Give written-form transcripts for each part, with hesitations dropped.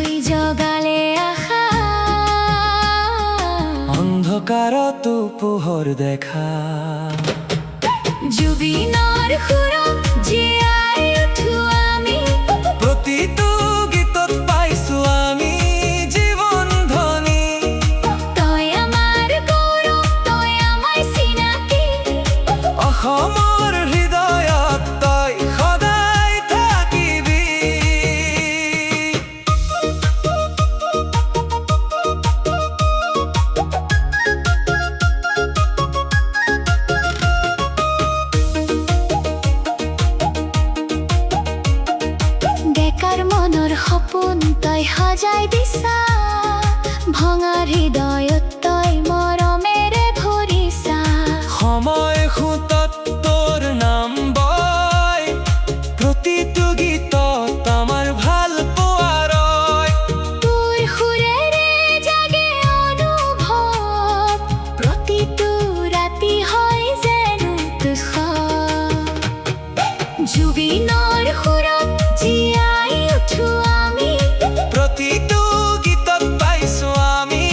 তুই জগালে আশা, অন্ধকাৰত পোহৰ দেখা। জুবিনৰ সুৰত জীয়াই উঠো আমি, প্ৰতিটো গীতত পাইছো আমি জীৱন ধ্বনি। তই আমাৰ গৌৰৱ, তই আমাৰ চিনাকি, অসমৰ হৃদয়ত তই সদায় থাকিবি। বেকাৰ মনৰ সপোন তই সজাই দিছা, ভঙা হৃদয়ত তই মৰমেৰে ভৰিছা। সময় সোঁতত তোৰ নাম বয়, প্ৰতিটো গীতত আমাৰ ভাল পোৱাৰ। তোৰ সুৰেৰে জাগে অনুভৱ, প্ৰতিটো ৰাতি হয় যেন উৎসৱ। জুবিনৰ সুৰত জীয়াই উঠো আমি, প্ৰতিটো গীতত পাইছো আমি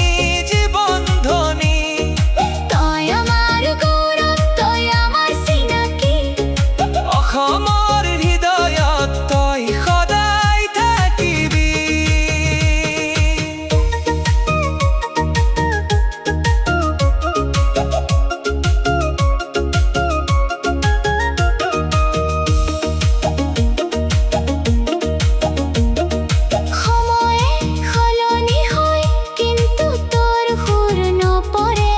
জীৱন ধ্বনি। তই আমাৰ গৌৰৱ, তই আমাৰ চিনাকি, অসমৰ হৃদয়ত তই সদায় থাকিবি। সময়ে সলনি হয় কিন্তু তোৰ সুৰ নপৰে,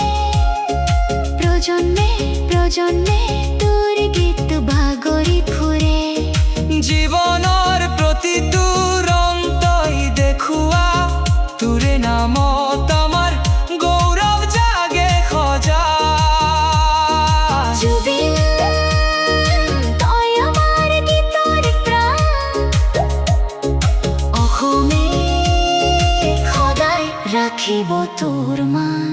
প্ৰজন্মে প্ৰজন্মে তোৰ গীত বাগৰি ফুৰে। জীৱনৰ প্ৰতিটো ৰং তই দেখুৱা, তোৰে নামত আমাৰ গৌৰৱ জাগে সজাই। জুবিন তই আমাৰ গীতৰ প্ৰাণ, অসমে সদায় ৰাখিব তোৰ মান।